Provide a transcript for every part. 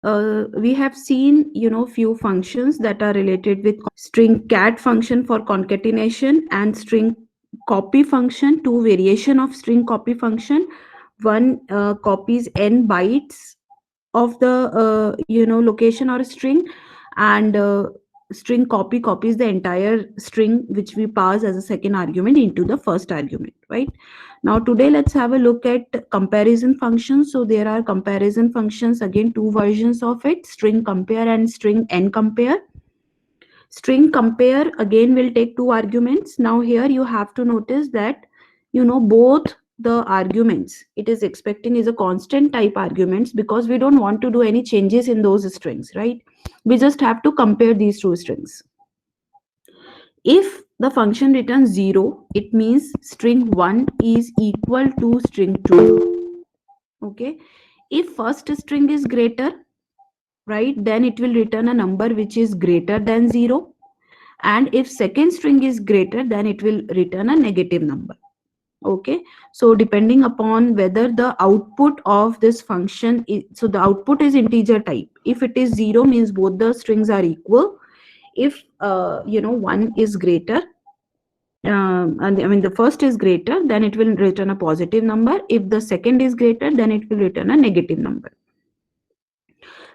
we have seen, few functions that are related with string cat function for concatenation and string copy function, two variation of string copy function. One copies n bytes of the location or string, and string copy copies the entire string which we pass as a second argument into the first argument, right? Now today let's have a look at comparison functions. So there are comparison functions, again two versions of it, string compare and string n compare. String compare again will take two arguments. Now here you have to notice that both the arguments it is expecting is a constant type arguments, because we don't want to do any changes in those strings, right? We just have to compare these two strings. If the function returns 0, it means string 1 is equal to string 2. Okay. If first string is greater, right, then it will return a number which is greater than 0. And if second string is greater, then it will return a negative number. Okay, so depending upon whether the output of this function is, so the output is integer type. If it is 0, means both the strings are equal. If 1 is greater, and I mean the first is greater, then it will return a positive number. If the second is greater, then it will return a negative number.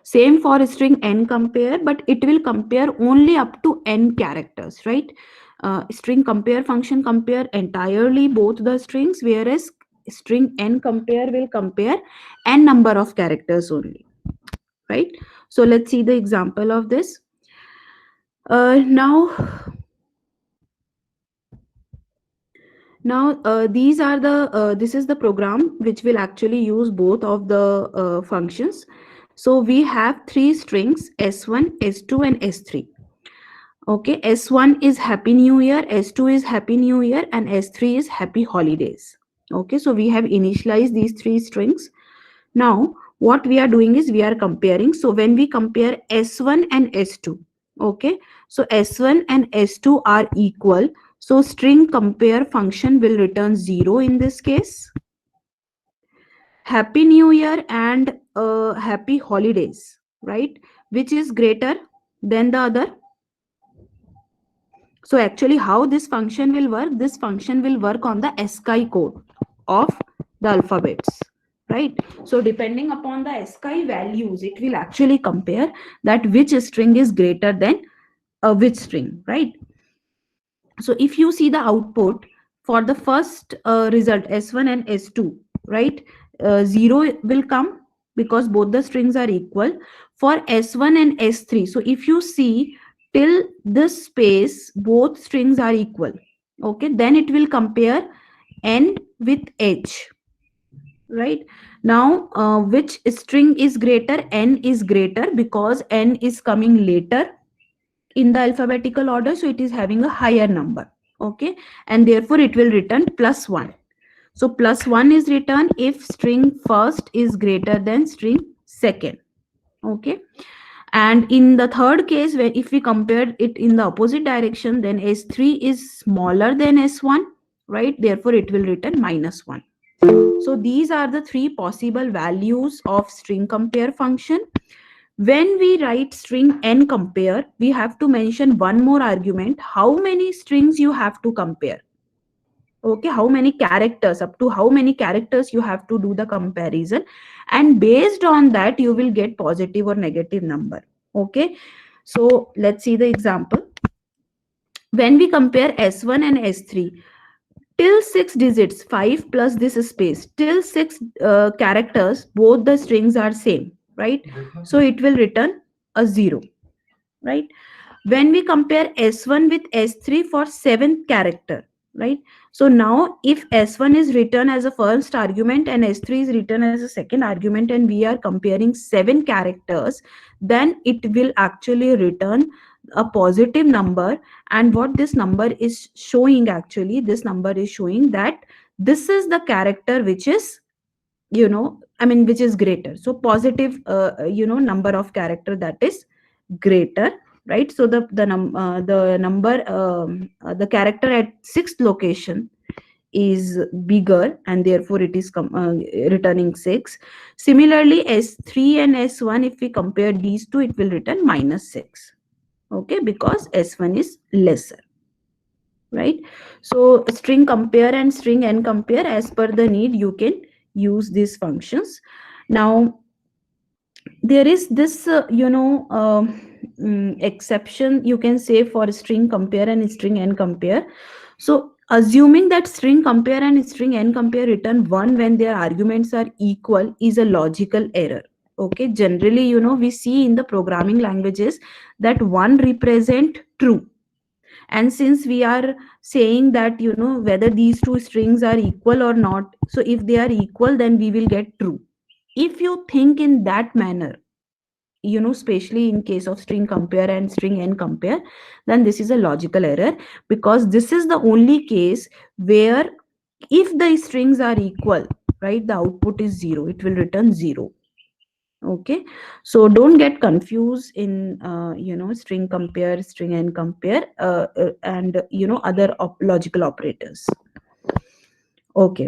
Same for string n compare, but it will compare only up to n characters, right? String compare function compare entirely both the strings, whereas string n compare will compare n number of characters only, right? So let's see the example of this. Now these are the this is the program which will actually use both of the functions. So we have three strings, s1, s2 and s3. Okay, s1 is happy new year, s2 is happy new year, and s3 is happy holidays. Okay, so we have initialized these three strings. Now what we are doing is we are comparing. So when we compare s1 and s2, okay, so s1 and s2 are equal, so string compare function will return 0 in this case. Happy new year and happy holidays, right, which is greater than the other? So actually how this function will work, this function will work on the ASCII code of the alphabets, right? So depending upon the ASCII values, it will actually compare that which string is greater than which string, right? So if you see the output for the first result, s1 and s2, right, 0 will come because both the strings are equal. For s1 and s3, so if you see till this space both strings are equal, okay, then it will compare n with h, right? Now which string is greater? N is greater because n is coming later in the alphabetical order, so it is having a higher number. Okay, and therefore it will return +1. So +1 is returned if string first is greater than string second. Okay, and in the third case, when if we compare it in the opposite direction, then s3 is smaller than s1, right? Therefore it will return -1. So these are the three possible values of string compare function. When we write string n compare, we have to mention one more argument, how many strings you have to compare. Okay, how many characters, up to how many characters you have to do the comparison, and based on that you will get positive or negative number. Okay, so let's see the example. When we compare s1 and s3, till 6 digits, 5 plus this space, till 6 characters, both the strings are same, right? So it will return a 0, right? When we compare s1 with s3 for 7th character, right? So now if s1 is written as a first argument and s3 is written as a second argument, and we are comparing 7 characters, then it will actually return a positive number. And what this number is showing, actually this number is showing that this is the character which is, which is greater. So positive number of character that is greater, right? So the number the character at 6th location is bigger, and therefore it is returning 6. Similarly, S3 and S1, if we compare these two, it will return -6. Okay, because S1 is lesser, right? So string compare and string n compare, as per the need, you can use these functions. Now there is this exception, you can say, for string compare and string n compare. So assuming that string compare and string n compare return 1 when their arguments are equal is a logical error. Okay, generally, we see in the programming languages that 1 represent true, and since we are saying that, whether these two strings are equal or not, so if they are equal, then we will get true. If you think in that manner, especially in case of string compare and string n compare, then this is a logical error, because this is the only case where if the strings are equal, right, the output is 0, it will return 0. Okay, so don't get confused in string compare, string n compare, and other logical operators. Okay,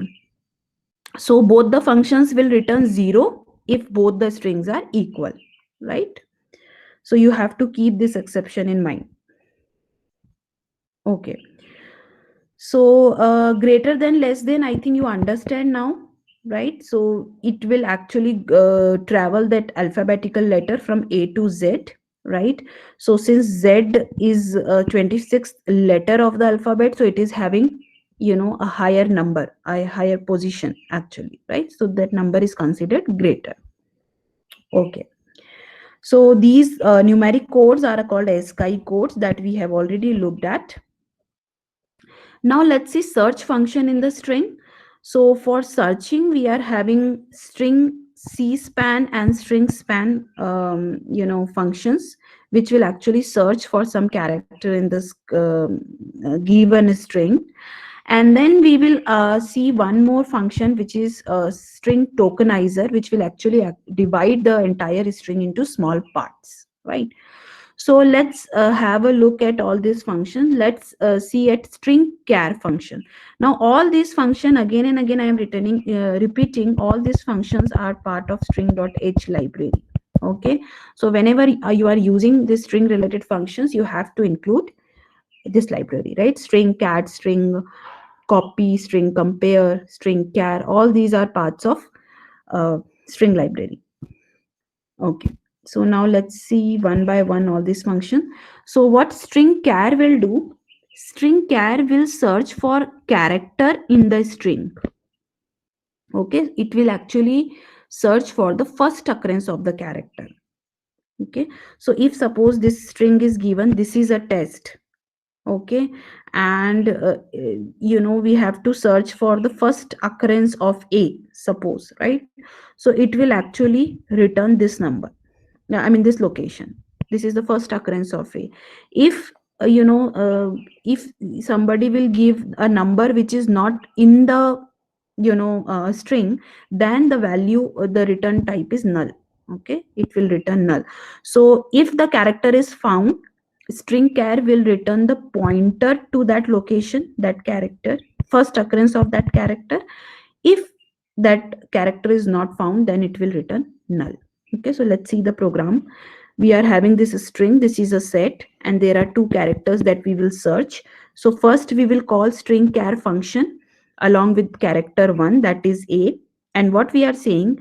so both the functions will return 0 if both the strings are equal, right? So you have to keep this exception in mind. Okay, so greater than, less than, I think you understand now, right? So it will actually travel that alphabetical letter from A to Z, right? So since Z is 26th letter of the alphabet, so it is having a higher number, a higher position actually, right? So that number is considered greater. Okay, so these numeric codes are called ASCII codes that we have already looked at. Now let's see search function in the string. So for searching, we are having string cspan and string span, functions, which will actually search for some character in this given string. And then we will see one more function, which is string tokenizer, which will actually divide the entire string into small parts, right? So let's have a look at all these functions. Let's see at string char function. Now all these function, again and again I am repeating, all these functions are part of string.h library. Okay, so whenever you are using this string related functions, you have to include this library, right? String cat, string copy, string compare, string char, all these are parts of string library. Okay, so now let's see one by one all these functions. So what string char will do, string char will search for character in the string. Okay, it will actually search for the first occurrence of the character. Okay, so if suppose this string is given, this is a test. Okay, and we have to search for the first occurrence of A, suppose, right? So it will actually return this number. Now, I mean this location. This is the first occurrence of A. If if somebody will give a number which is not in the string, then the value, the return type is null. Okay, it will return null. So if the character is found, string char will return the pointer to that location, that character, first occurrence of that character. If that character is not found, then it will return null. Okay, so let's see the program. We are having this string, this is a set, and there are two characters that we will search. So first we will call string char function along with character 1, that is A. And what we are saying,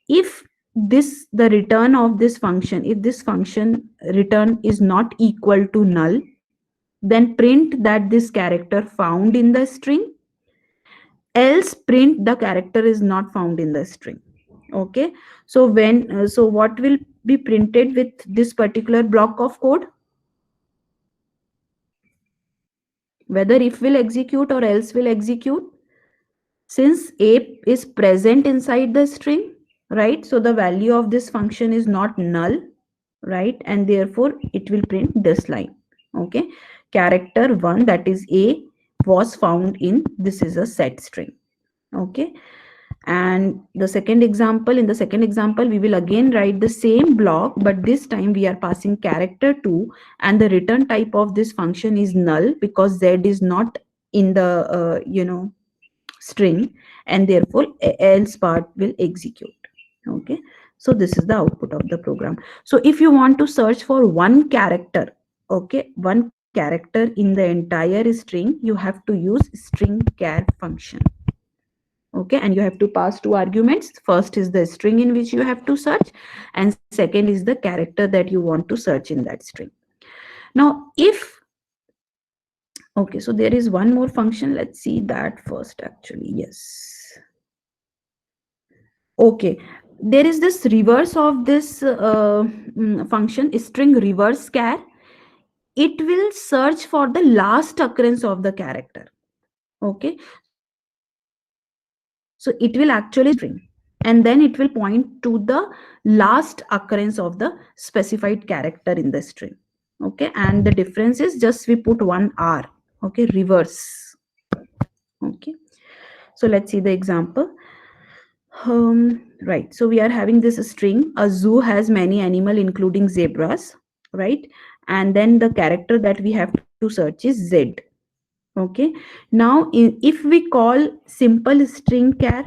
if this, the return of this function, if this function return is not equal to null, then print that this character found in the string, else print the character is not found in the string. Okay, so when so what will be printed with this particular block of code? Whether if will execute or else will execute. Since A is present inside the string, right, so the value of this function is not null, right, and therefore it will print this line. Okay, character 1, that is A, was found in, this is a set string. Okay, and the second example, in the second example we will again write the same block, but this time we are passing character 2, and the return type of this function is null, because Z is not in the string, and therefore else part will execute. Okay, so this is the output of the program. So if you want to search for one character, okay, one character in the entire string, you have to use string char function. Okay, and you have to pass two arguments. First is the string in which you have to search, and second is the character that you want to search in that string. Now if, okay, so there is one more function, let's see that first actually. Yes, okay, there is this reverse of this function, string reverse char. It will search for the last occurrence of the character. Okay, so it will actually string, and then it will point to the last occurrence of the specified character in the string. Okay, and the difference is just we put one r. Okay, reverse. Okay, so let's see the example. Right, so we are having this string: a zoo has many animal including zebras, right? And then the character that we have to search is z. Okay, now if we call simple string char,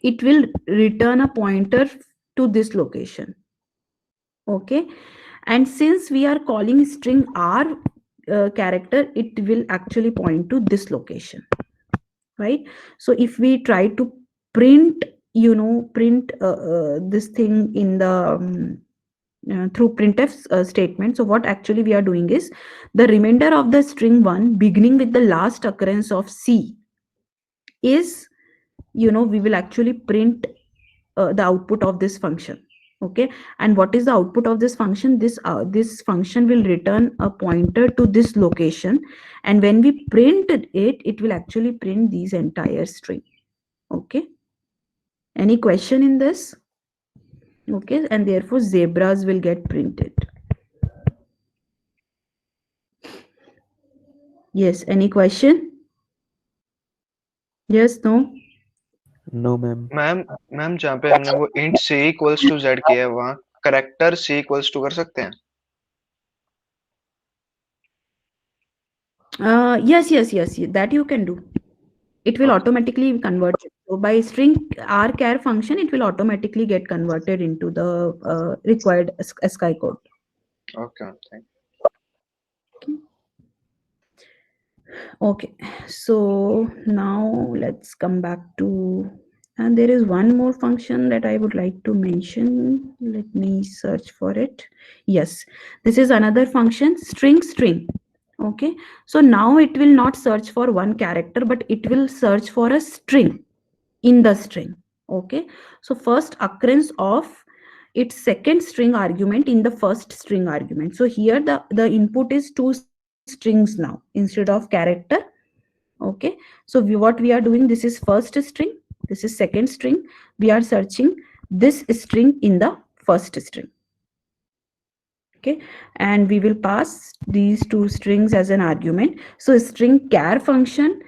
it will return a pointer to this location. Okay, and since we are calling string r character, it will actually point to this location, right? So if we try to print, print this thing in the through printf statement, so what actually we are doing is the remainder of the string 1 beginning with the last occurrence of c is, we will actually print the output of this function. Okay, and what is the output of this function? This function will return a pointer to this location, and when we print it, it will actually print these entire string. Okay, any question in this? Okay, and therefore zebras will get printed. Yes, any question? Yes, no? No, ma'am. Ma'am ma'am जहाँ पे हमने वो int c equals to z किया है वहाँ character c equals to कर सकते हैं? Yes, that you can do. It will okay automatically convert it. So by string rchar function, it will automatically get converted into the required ASCII code. Okay thank Okay, so now let's come back to, and there is one more function that I would like to mention. Let me search for it. Yes, this is another function, string. Okay, so now it will not search for one character, but it will search for a string in the string. Okay, so first occurrence of its second string argument in the first string argument. So here the input is two strings now instead of character. Okay, so what we are doing, this is first string, this is second string. We are searching this string in the first string. Okay, and we will pass these two strings as an argument. So string char function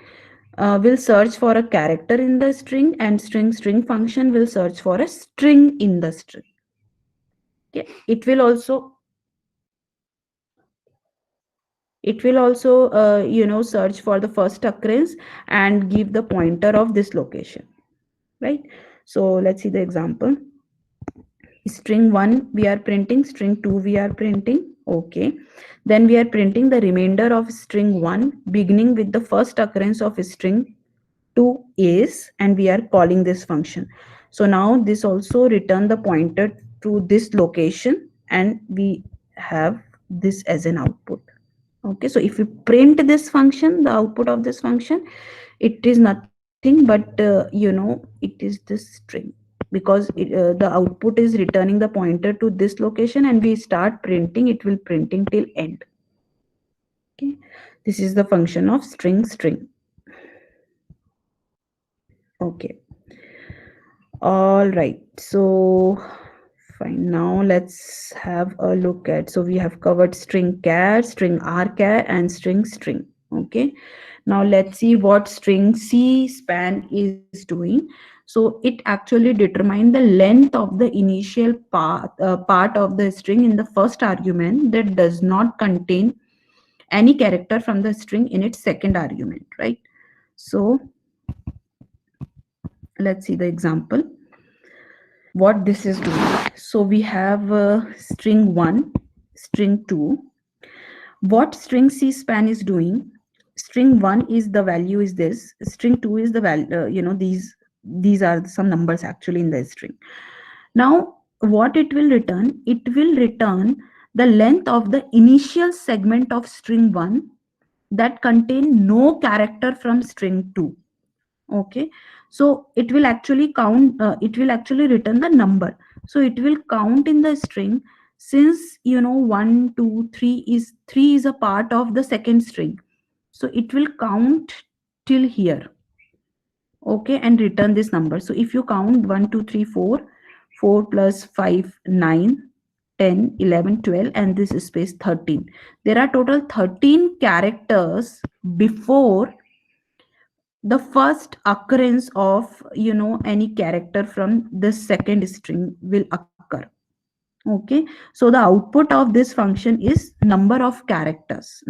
will search for a character in the string, and string function will search for a string in the string. Okay, it will also search for the first occurrence and give the pointer of this location, right? So let's see the example. String 1 we are printing, string 2 we are printing. Okay, then we are printing the remainder of string 1 beginning with the first occurrence of string 2 is, and we are calling this function. So now this also return the pointer to this location, and we have this as an output. Okay, so if we print this function, the output of this function, it is nothing but it is this string, because the output is returning the pointer to this location, and we start printing, it will printing till end. Okay, this is the function of string. Okay, all right, so fine, now let's have a look at, so we have covered string char, string rchar, and string. Okay, now let's see what string cspan is doing. So it actually determines the length of the initial part of the string in the first argument that does not contain any character from the string in its second argument, right? So let's see the example what this is doing. So we have string 1, string 2. What string C span is doing, string 1 is the value is this, string 2 is the value, these are some numbers actually in the string. Now what it will return, it will return the length of the initial segment of string 1 that contain no character from string 2. Okay, so it will actually count, it will actually return the number. So it will count in the string, since 1 2 3 is 3 is a part of the second string, so it will count till here. Okay, and return this number. So if you count 1 2 3 4, 4 plus 5 9, 10 11 12, and this is space 13, there are total 13 characters before the first occurrence of any character from the second string will occur. Okay, so the output of this function is number of characters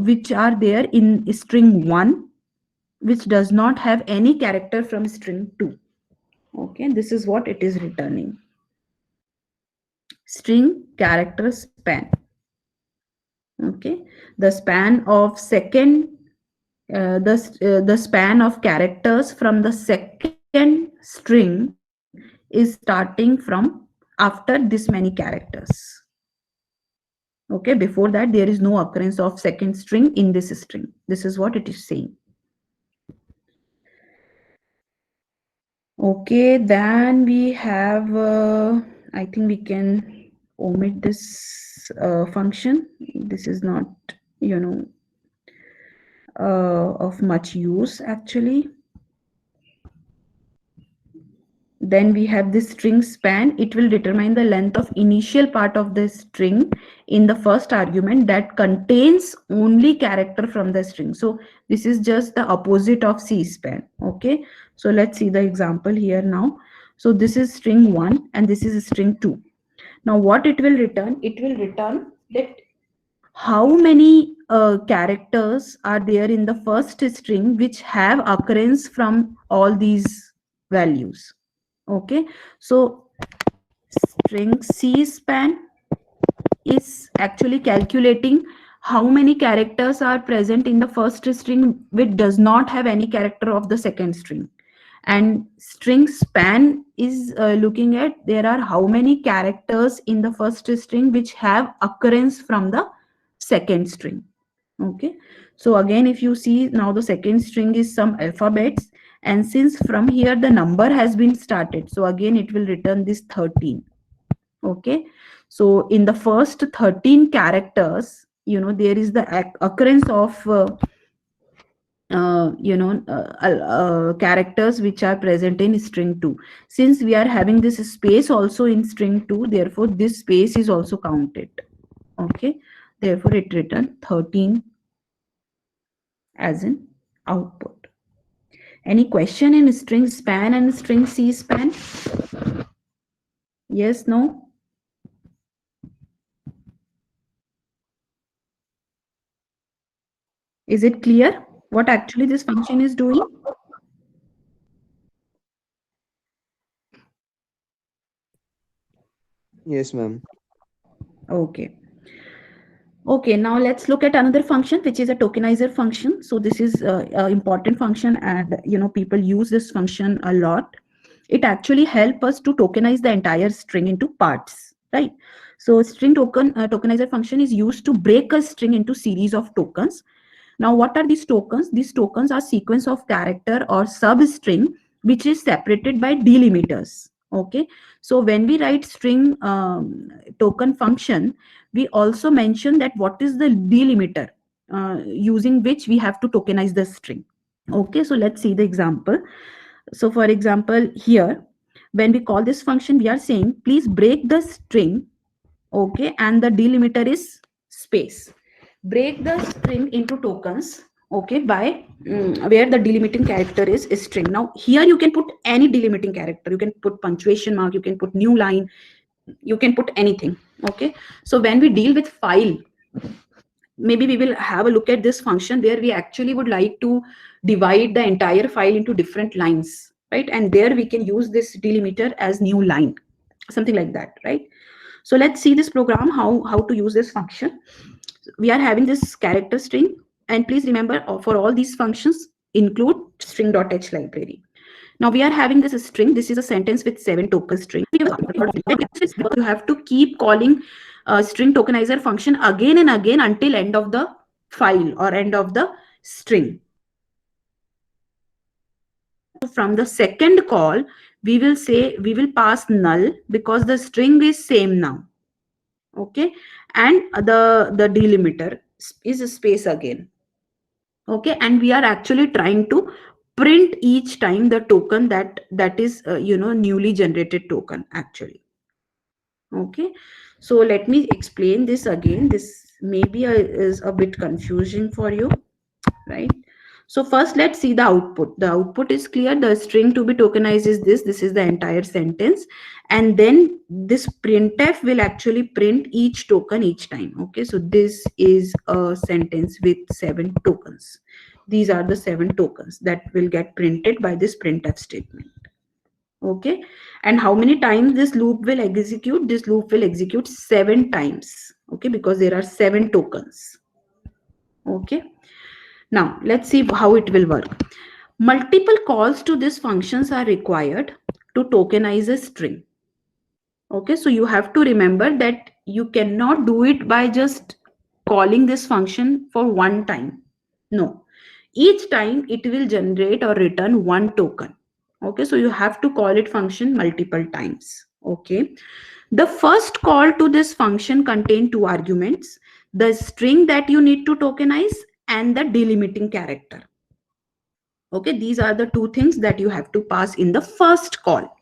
which are there in string 1, which does not have any character from string 2. Okay, this is what it is returning, string character span. Okay, the span of second the span of characters from the second string is starting from after this many characters. Okay, before that there is no occurrence of second string in this string. This is what it is saying. Okay, then we have I think we can omit this function. This is not of much use actually. Then we have this string span. It will determine the length of initial part of the string in the first argument that contains only character from the string. So this is just the opposite of C span. Okay, so let's see the example here now. So this is string 1 and this is string 2. Now what it will return, it will return that how many characters are there in the first string which have occurrence from all these values. Okay, so string C span is actually calculating how many characters are present in the first string which does not have any character of the second string, and string span is looking at there are how many characters in the first string which have occurrence from the second string. Okay, so again if you see now the second string is some alphabets, and since from here the number has been started, so again it will return this 13. Okay, so in the first 13 characters there is the occurrence of characters which are present in string 2. Since we are having this space also in string 2, therefore this space is also counted. Okay, therefore it returned 13 as an output. Any question in string span and string C span? Yes, no? Is it clear what actually this function is doing? Yes, ma'am. Okay. Okay, now let's look at another function, which is a tokenizer function. So this is an important function, and people use this function a lot. It actually helps us to tokenize the entire string into parts, right? So string tokenizer function is used to break a string into series of tokens. Now, what are these tokens? These tokens are sequence of character or substring which is separated by delimiters. Okay, so when we write string token function, we also mention that what is the delimiter using which we have to tokenize the string. Okay, so let's see the example. So for example, here, when we call this function, we are saying, please break the string. Okay, and the delimiter is space. Break the string into tokens. Okay, by where the delimiting character is string. Now here you can put any delimiting character. You can put punctuation mark. You can put new line. You can put anything. Okay, so when we deal with file, maybe we will have a look at this function where we actually would like to divide the entire file into different lines, right? And there we can use this delimiter as new line, something like that, right? So let's see this program, how to use this function. We are having this character string, and please remember, for all these functions include string.h library. Now we are having this string. This is a sentence with 7 token string. You have to keep calling string tokenizer function again and again until end of the file or end of the string. From the second call, we will pass null because the string is same now. Okay, and the delimiter is a space again. Okay, and we are actually trying to print each time the token that is newly generated token actually. Okay, so let me explain this again. This maybe is a bit confusing for you, right? So first let's see the output. The output is clear. The string to be tokenized is this is the entire sentence, and then this printf will actually print each token each time. Okay, so this is a sentence with 7 tokens. These are the 7 tokens that will get printed by this printf statement. Okay, and how many times this loop will execute? This loop will execute 7 times. Okay, because there are 7 tokens. Okay, now let's see how it will work. Multiple calls to these functions are required to tokenize a string. Okay, so you have to remember that you cannot do it by just calling this function for one time. No, each time it will generate or return one token. Okay, so you have to call it function multiple times. Okay, the first call to this function contain 2 arguments: the string that you need to tokenize and the delimiting character. Okay, these are the 2 things that you have to pass in the first call,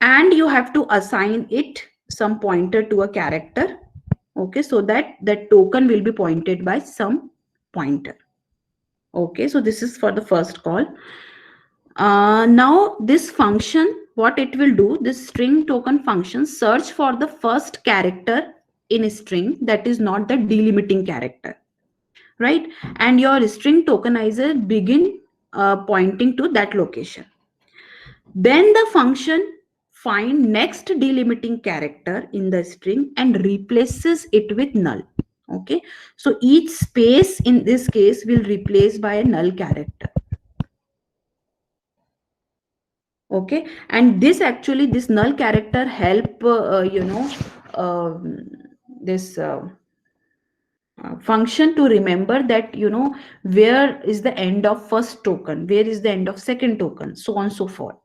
and you have to assign it some pointer to a character. Okay, so that token will be pointed by some pointer. Okay, so this is for the first call. Now this function, what it will do, this string token function search for the first character in a string that is not the delimiting character, right? And your string tokenizer begin pointing to that location. Then the function find next delimiting character in the string and replaces it with null. Okay, so each space in this case will replace by a null character. Okay, and this actually, this null character help this function to remember that where is the end of first token, where is the end of second token, so on so forth.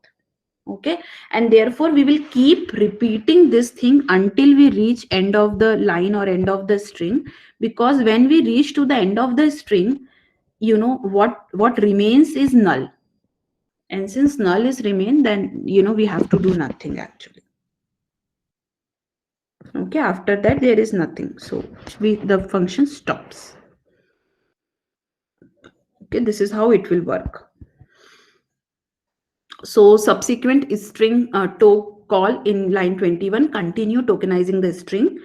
Okay, and therefore we will keep repeating this thing until we reach end of the line or end of the string, because when we reach to the end of the string, what remains is null, and since null is remain, then we have to do nothing actually. Okay, after that there is nothing, so the function stops. Okay, this is how it will work. So subsequent string call in line 21 continue tokenizing the string.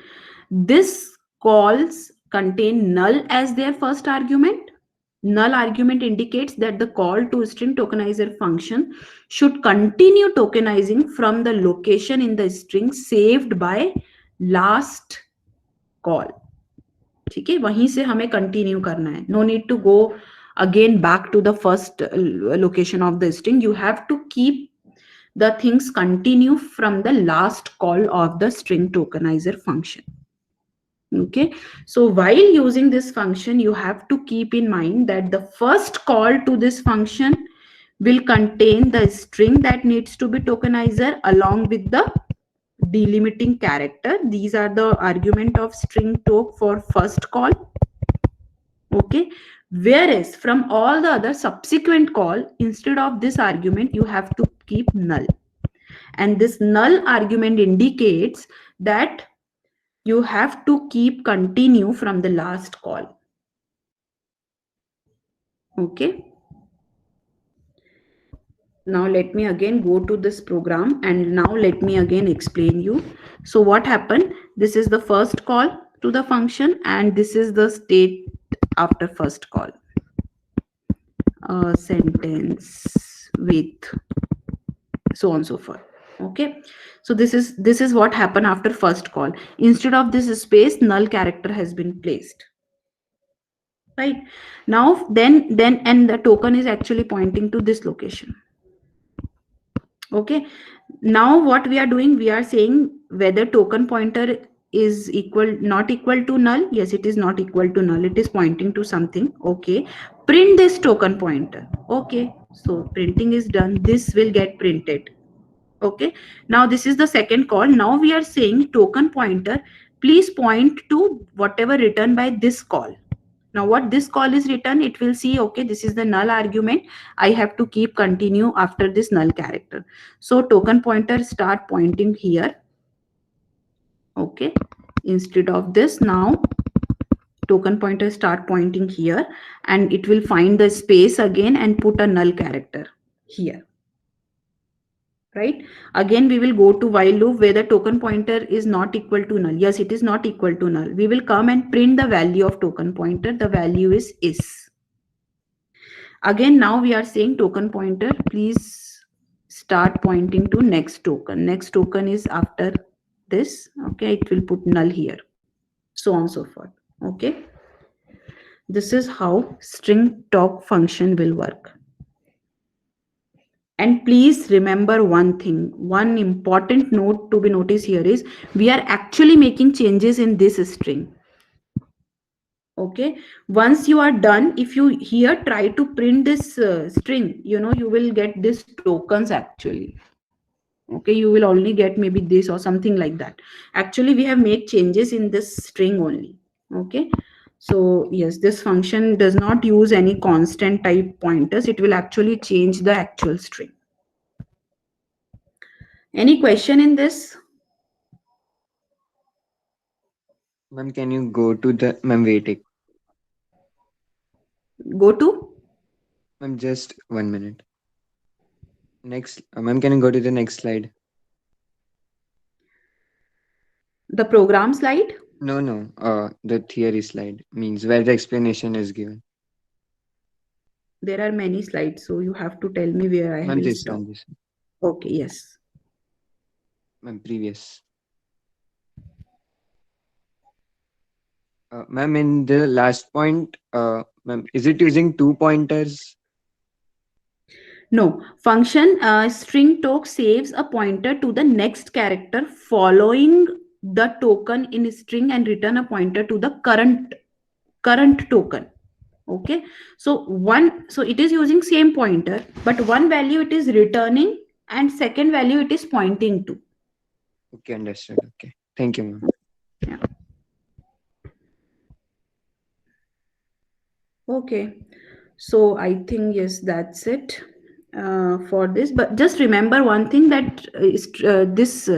This calls contain null as their first argument. Null argument indicates that the call to string tokenizer function should continue tokenizing from the location in the string saved by last call. ठीक है, वहीं से हमें continue करना है. No need to go again back to the first location of the string. You have to keep the things continue from the last call of the string tokenizer function. Okay, so while using this function, you have to keep in mind that the first call to this function will contain the string that needs to be tokenizer along with the delimiting character. These are the argument of string toke for first call. Okay, whereas from all the other subsequent call, instead of this argument you have to keep null, and this null argument indicates that you have to keep continue from the last call. Okay, now let me again go to this program, and now let me again explain you. So what happened, this is the first call. to the function, and this is the state after first call. A sentence with so on and so forth. Okay, so this is what happened after first call. Instead of this space, null character has been placed. Right now, then and the token is actually pointing to this location. Okay, now what we are doing, we are saying whether token pointer is equal not equal to null. Yes, it is not equal to null, it is pointing to something. Okay, print this token pointer. Okay, so printing is done, this will get printed. Okay, now this is the second call. Now we are saying token pointer, please point to whatever written by this call. Now what this call is written, it will see, okay, this is the null argument, I have to keep continue after this null character. So token pointer start pointing here. Okay, instead of this, now token pointer start pointing here, and it will find the space again and put a null character here. Right, again we will go to while loop where the token pointer is not equal to null. Yes, it is not equal to null. We will come and print the value of token pointer. The value is. Again, now we are saying token pointer, please start pointing to next token. Next token is after this. Okay, it will put null here, so on and so forth. Okay, this is how string talk function will work. And please remember one thing, one important note to be noticed here is we are actually making changes in this string. Okay, once you are done, if you here try to print this string, you will get this tokens actually. Okay, you will only get maybe this or something like that. Actually we have made changes in this string only. Okay, so yes, this function does not use any constant type pointers. It will actually change the actual string. Any question in this? Ma'am, can you go to the ma'am waiting? Go to Ma'am, just 1 minute. Next, ma'am, can you go to the next slide? the program slide. No, no. The theory slide means where the explanation is given. There are many slides, so you have to tell me where I Ma'am, will this stop. one, this Okay, yes. one. Ma'am, previous. Ma'am, in the last point, ma'am, is it using two pointers? No, function string token saves a pointer to the next character following the token in string and return a pointer to the current token. Okay, so it is using same pointer, but one value it is returning and second value it is pointing to. Okay, understood. Okay. Thank you, ma'am. Yeah. Okay, so I think yes, that's it for this. But just remember one thing, that this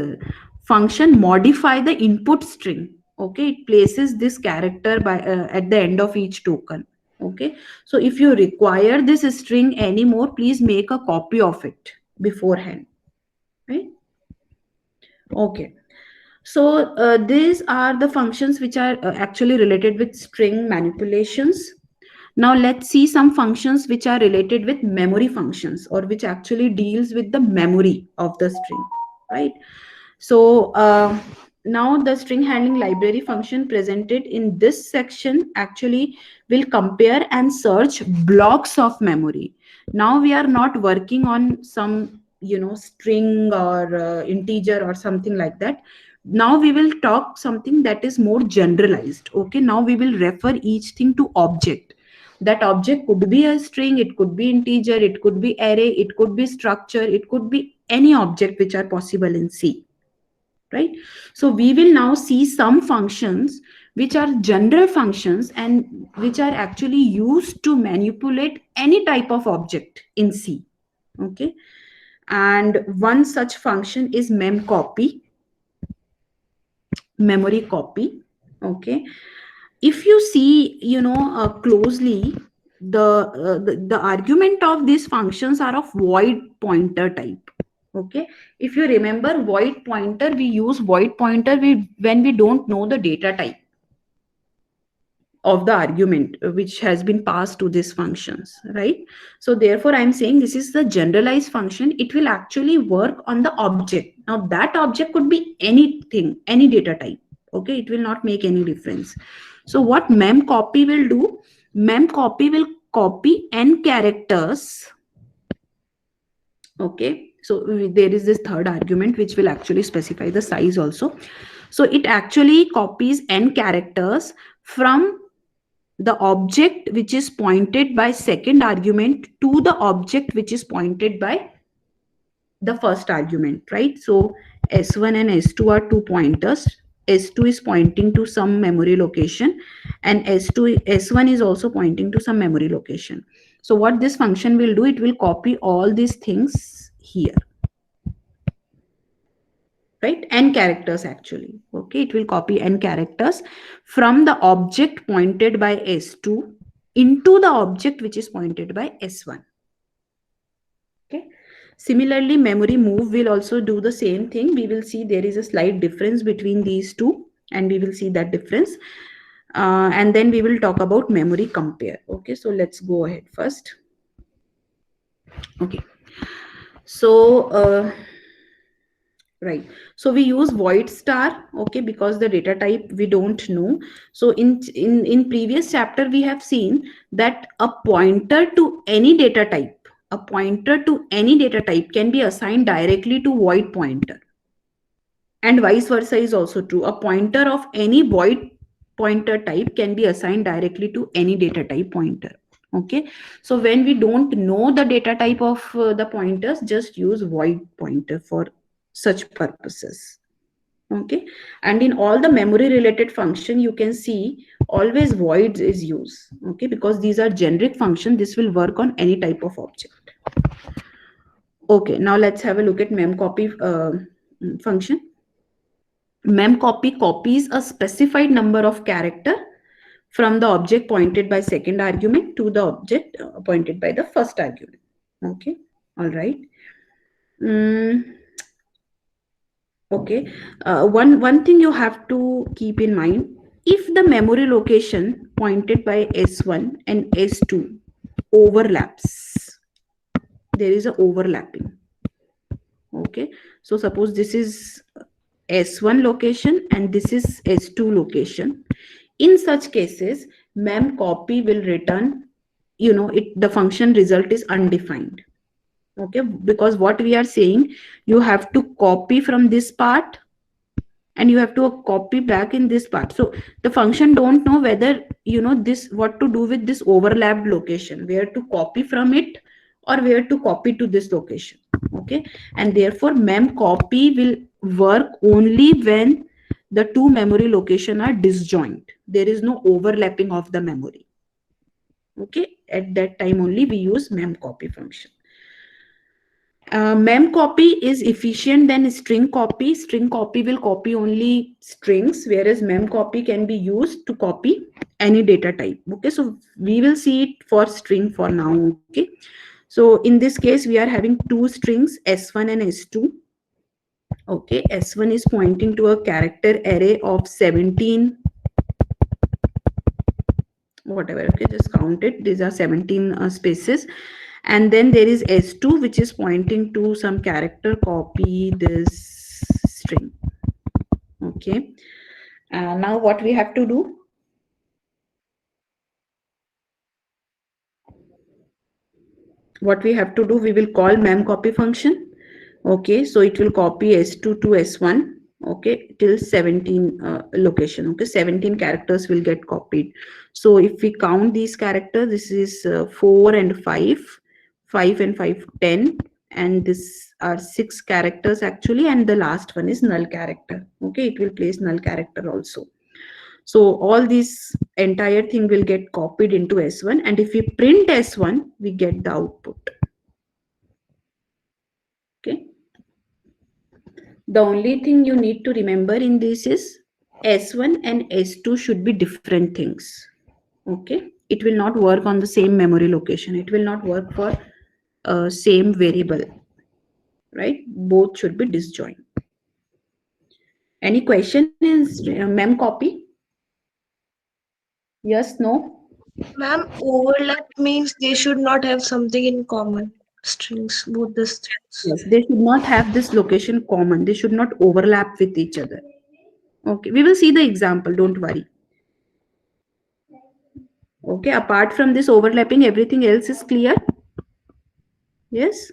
function modify the input string. Okay, it places this character by at the end of each token. Okay, so if you require this string anymore, please make a copy of it beforehand. Right? Okay. So these are the functions which are actually related with string manipulations. Now let's see some functions which are related with memory functions, or which actually deals with the memory of the string, right? So now the string handling library function presented in this section actually will compare and search blocks of memory. Now we are not working on some string or integer or something like that. Now we will talk something that is more generalized. Okay, now we will refer each thing to object. That object could be a string, it could be integer, it could be array, it could be structure, it could be any object which are possible in C. Right, so we will now see some functions which are general functions and which are actually used to manipulate any type of object in C. Okay, and one such function is mem copy, memory copy. Okay, if you see closely, the argument of these functions are of void pointer type. Okay, if you remember void pointer, we use void pointer when we don't know the data type. of the argument which has been passed to these functions, right? So therefore I'm saying this is the generalized function. It will actually work on the object. Now that object could be anything, any data type. Okay, it will not make any difference. So what mem copy will do, mem copy will copy n characters. Okay, so there is this third argument which will actually specify the size also. So it actually copies n characters from the object which is pointed by second argument to the object which is pointed by the first argument, right? So s1 and s2 are two pointers. S2 is pointing to some memory location, and s1 is also pointing to some memory location. So what this function will do, it will copy all these things here, right? N characters actually. Okay, it will copy n characters from the object pointed by s2 into the object which is pointed by s1. Okay. Similarly, memory move will also do the same thing. We will see there is a slight difference between these two, and we will see that difference. And then we will talk about memory compare. Okay, so let's go ahead first. Okay. So, right, so we use void star, okay, because the data type we don't know. So in previous chapter we have seen that a pointer to any data type, a pointer to any data type can be assigned directly to void pointer, and vice versa is also true. A pointer of any void pointer type can be assigned directly to any data type pointer. Okay, so when we don't know the data type of the pointers, just use void pointer for such purposes. Okay, and in all the memory related function you can see always voids is used. Okay, because these are generic function, this will work on any type of object. Okay, now let's have a look at mem copy function. Mem copy copies a specified number of character from the object pointed by second argument to the object pointed by the first argument. Okay, all right. Okay, one thing you have to keep in mind, if the memory location pointed by s1 and s2 overlaps, there is a overlapping. Okay, so suppose this is s1 location and this is s2 location. In such cases, mem copy will return, the function result is undefined. Okay, because what we are saying, you have to copy from this part and you have to copy back in this part. So the function don't know whether this, what to do with this overlapped location, where to copy from it or where to copy to this location. Okay, and therefore mem copy will work only when the two memory location are disjoint, there is no overlapping of the memory. Okay, at that time only we use mem copy function. Mem copy is efficient than string copy. String copy will copy only strings, whereas mem copy can be used to copy any data type. Okay, so we will see it for string for now. Okay, so in this case we are having two strings s1 and s2. Okay, s1 is pointing to a character array of 17, whatever. Okay, just count it, these are 17 spaces. And then there is s2 which is pointing to some character, copy this string. Okay, now what we have to do, we will call mem copy function. Okay, so it will copy s2 to s1, okay, till 17 location. Okay, 17 characters will get copied. So if we count these characters, this is 4 and 5, 5 and 5, 10, and this are 6 characters actually, and the last one is null character. Okay, it will place null character also. So all this entire thing will get copied into s1, and if we print s1, we get the output. Okay, the only thing you need to remember in this is s1 and s2 should be different things. Okay, it will not work on the same memory location, it will not work for same variable, right? Both should be disjoint. Any question is mem copy? Yes, no? Ma'am, overlap means they should not have something in common. Strings, both the strings. Yes, they should not have this location common. They should not overlap with each other. Okay, we will see the example, don't worry. Okay, apart from this overlapping, everything else is clear. Yes.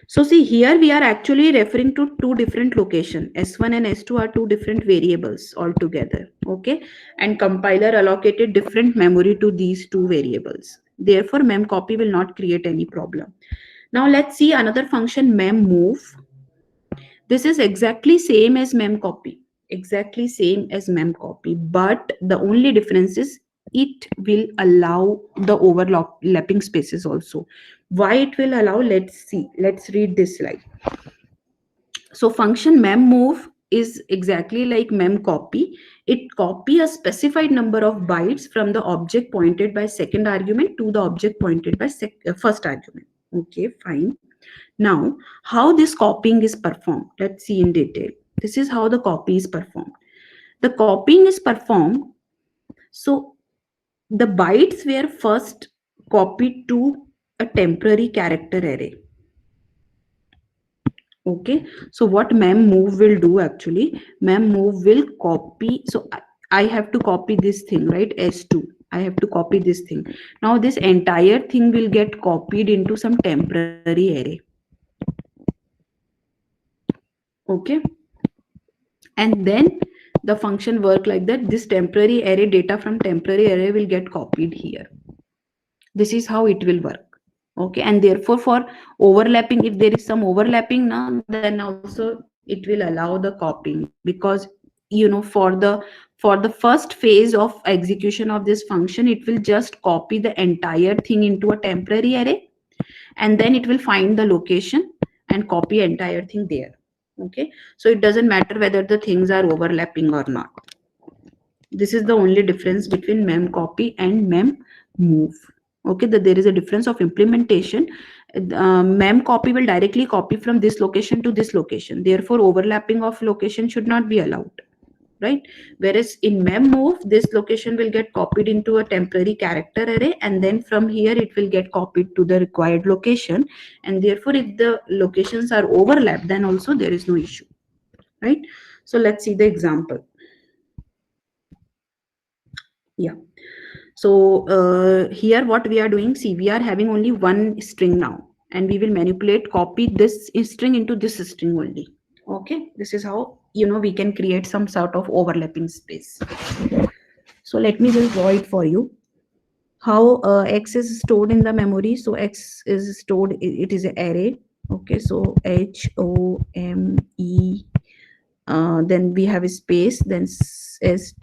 So see here we are actually referring to two different location. S1 and S2 are two different variables altogether. Okay. And compiler allocated different memory to these two variables. Therefore, mem copy will not create any problem. Now let's see another function mem move. This is exactly same as mem copy. Exactly same as mem copy. But the only difference is it will allow the overlapping spaces also. Why it will allow? Let's see. Let's read this slide. So function mem move is exactly like mem copy. It copy a specified number of bytes from the object pointed by second argument to the object pointed by first argument. Okay, fine. Now, how this copying is performed? Let's see in detail. This is how the copy is performed. The copying is performed. So the bytes were first copied to a temporary character array. Okay, so what mem move will do actually, mem move will copy. So I have to copy this thing, right? S2, I have to copy this thing. Now this entire thing will get copied into some temporary array. Okay, and then the function work like that. This temporary array data from temporary array will get copied here. This is how it will work. Okay, and therefore for overlapping, if there is some overlapping now, then also it will allow the copying, because for the first phase of execution of this function, it will just copy the entire thing into a temporary array, and then it will find the location and copy entire thing there. Okay, so it doesn't matter whether the things are overlapping or not. This is the only difference between mem copy and mem move. Okay, that there is a difference of implementation. Mem copy will directly copy from this location to this location, therefore overlapping of location should not be allowed, right? Whereas in mem move, this location will get copied into a temporary character array, and then from here it will get copied to the required location, and therefore if the locations are overlapped, then also there is no issue, right? So let's see the example. Yeah. So here what we are doing, see, we are having only one string now, and we will manipulate, copy this string into this string only. Okay, this is how we can create some sort of overlapping space. So let me just draw it for you. How x is stored in the memory? So x is stored, it is an array. Okay, so HOME, then we have a space, then SWEET,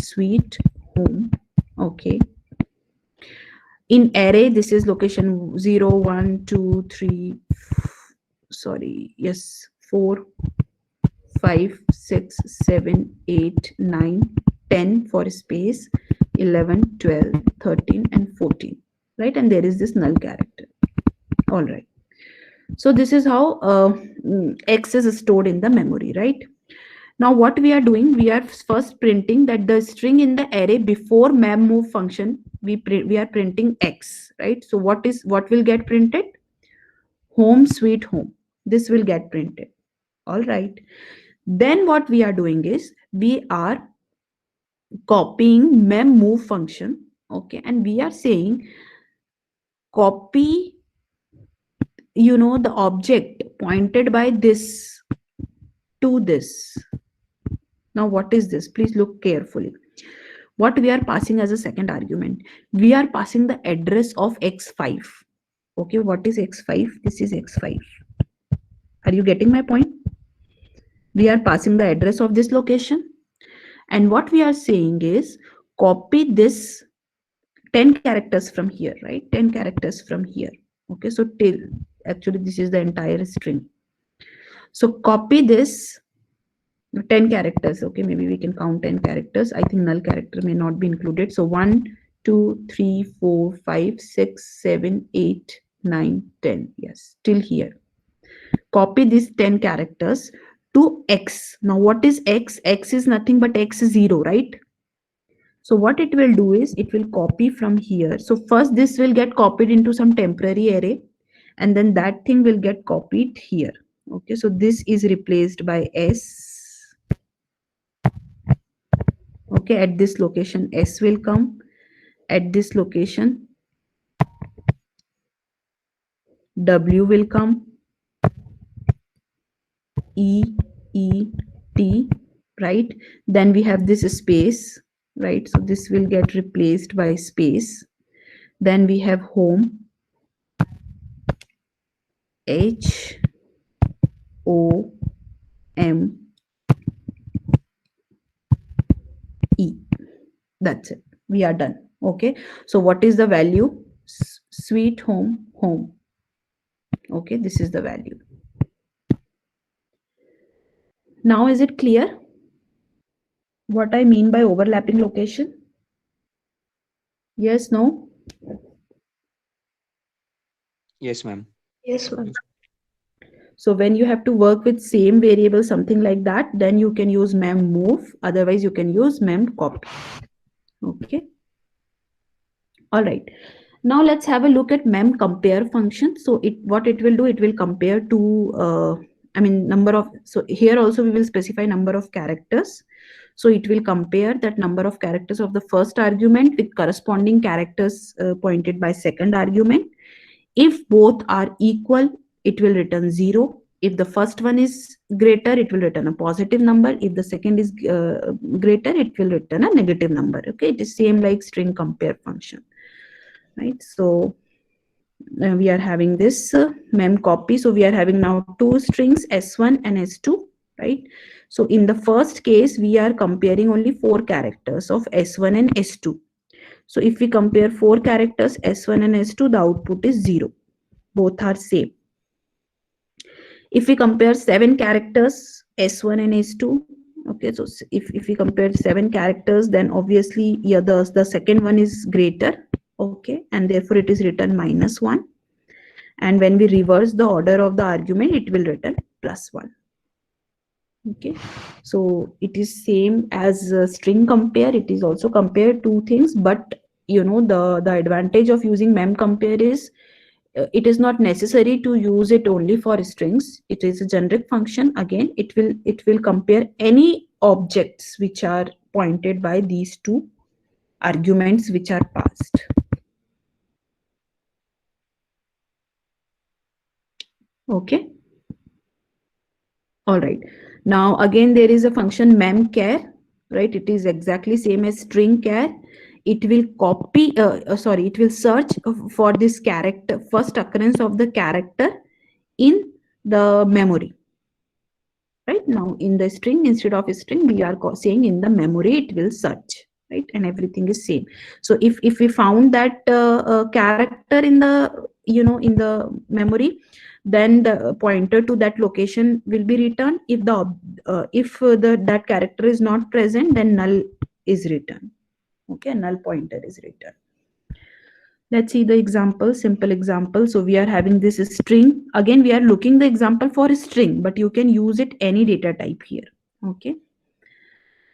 sweet home. Okay, in array this is location 0 1 2 3, sorry, yes, 4 5 6 7 8 9 10 for space, 11 12 13 and 14, right? And there is this null character. All right, so this is how x is stored in the memory, right? Now what we are doing, we are first printing that the string in the array before mem move function, we are printing x, right? So what will get printed? Home sweet home. This will get printed. All right. Then what we are doing is we are copying mem move function. Okay, and we are saying copy the object pointed by this to this. Now what is this? Please look carefully. What we are passing as a second argument, we are passing the address of x5. Okay, what is x5? This is x5. Are you getting my point? We are passing the address of this location, and what we are saying is copy this 10 characters from here, right? 10 characters from here. Okay, so till, actually this is the entire string. So copy this 10 characters. Okay, maybe we can count 10 characters. I think null character may not be included. So 1 2 3 4 5 6 7 8 9 10. Yes, till here. Copy these 10 characters to x. Now what is x? X is nothing but x0, right? So what it will do is it will copy from here. So first this will get copied into some temporary array, and then that thing will get copied here. Okay, so this is replaced by S. Okay, at this location S will come. At this location W will come. E, E, T, right? Then we have this space, right? So this will get replaced by space. Then we have home, H, O, M, E. That's it. We are done. Okay. So what is the value? Sweet home, home. Okay. This is the value. Now, is it clear what I mean by overlapping location? Yes, no? Yes, ma'am. Yes, ma'am. So when you have to work with same variable, something like that, then you can use Mem Move. Otherwise, you can use Mem Copy. Okay. All right. Now let's have a look at Mem Compare function. So what it will do, it will compare to, number of, so here also we will specify number of characters. So it will compare that number of characters of the first argument with corresponding characters pointed by second argument. If both are equal, it will return 0. If the first one is greater, it will return a positive number. If the second is greater, it will return a negative number. Okay, it is same like string compare function, right? So we are having this mem copy. So we are having now two strings S1 and S2, right? So in the first case, we are comparing only 4 characters of S1 and S2. So if we compare 4 characters S1 and S2, the output is 0. Both are same. If we compare 7 characters S1 and S2, okay, so if we compare 7 characters, then obviously, yeah, the second one is greater, okay, and therefore it is written -1. And when we reverse the order of the argument, it will return +1. Okay, so it is same as string compare. It is also compare two things, but you know the advantage of using mem compare is it is not necessary to use it only for strings. It is a generic function. Again, it will compare any objects which are pointed by these two arguments which are passed. Okay. All right. Now again, there is a function mem care, right? It is exactly same as string care. It will copy, it will search for this character, first occurrence of the character in the memory. Right now in the string, instead of a string, we are saying in the memory it will search, right? And everything is same. So if we found that character in the in the memory, then the pointer to that location will be returned. If that character is not present, then null is returned. Okay, null pointer is returned. Let's see the example, simple example. So we are having this string. Again, we are looking the example for a string, but you can use it any data type here. Okay.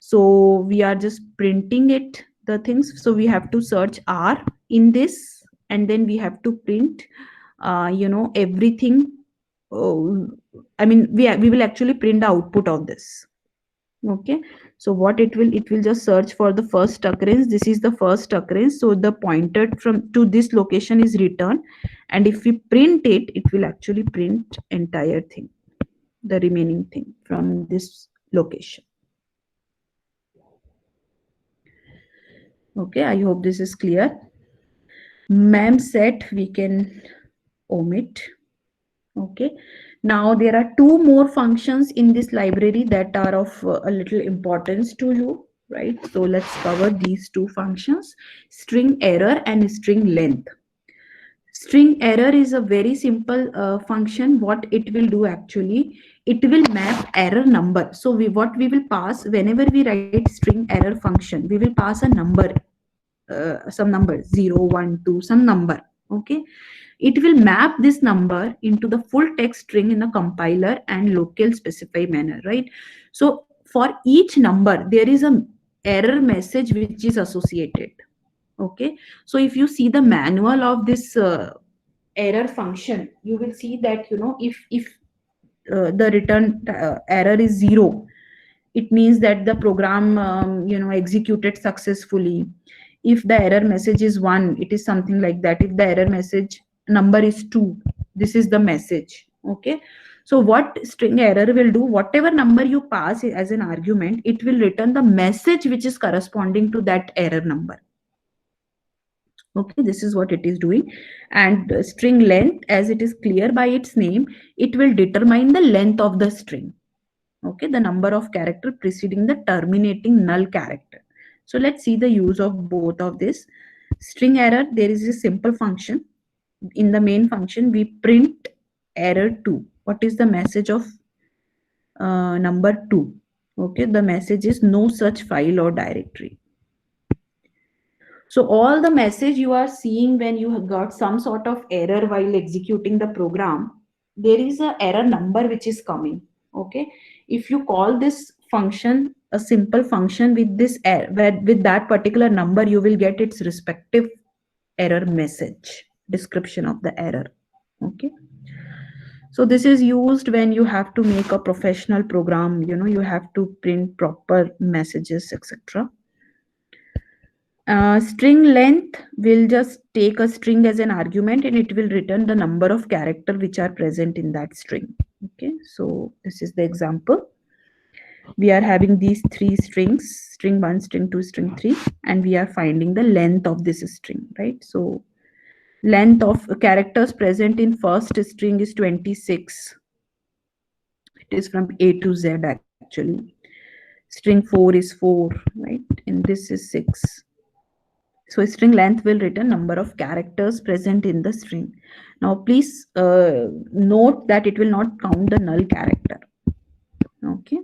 So we are just printing it, the things. So we have to search R in this, and then we have to print, everything. We will actually print the output of this. Okay, so what it will just search for the first occurrence. This is the first occurrence, so the pointer from to this location is returned, and if we print it, it will actually print entire thing, the remaining thing from this location. Okay, I hope this is clear. Mem set we can omit. Okay, now there are two more functions in this library that are of a little importance to you, right? So let's cover these two functions, string error and string length. String error is a very simple function. What it will do actually, it will map error number. So what we will pass whenever we write string error function, we will pass a number, some number 0, 1, 2, some number. Okay, it will map this number into the full text string in the compiler and local specify manner, right? So for each number, there is a error message which is associated. Okay, so if you see the manual of this error function, you will see that, you know, if the return error is 0, it means that the program you know, executed successfully. If the error message is 1, it is something like that. If the error message number is 2, this is the message. Okay, so what string error will do, whatever number you pass as an argument, it will return the message which is corresponding to that error number. Okay, this is what it is doing. And string length, as it is clear by its name, it will determine the length of the string. Okay, the number of character preceding the terminating null character. So let's see the use of both of this. String error, there is a simple function. In the main function, we print error 2. What is the message of number 2? Okay, the message is no such file or directory. So all the message you are seeing when you have got some sort of error while executing the program, there is a error number which is coming. Okay, if you call this function a simple function with this error, with that particular number, you will get its respective error message, description of the error. Okay, so this is used when you have to make a professional program, you know, you have to print proper messages, etc. String length will just take a string as an argument, and it will return the number of characters which are present in that string. Okay, so this is the example. We are having these 3 strings, string 1, string 2, string 3, and we are finding the length of this string, right? So length of characters present in first string is 26. It is from A to Z actually. String 4 is 4, right? And this is 6. So string length will return number of characters present in the string. Now please note that it will not count the null character. Okay.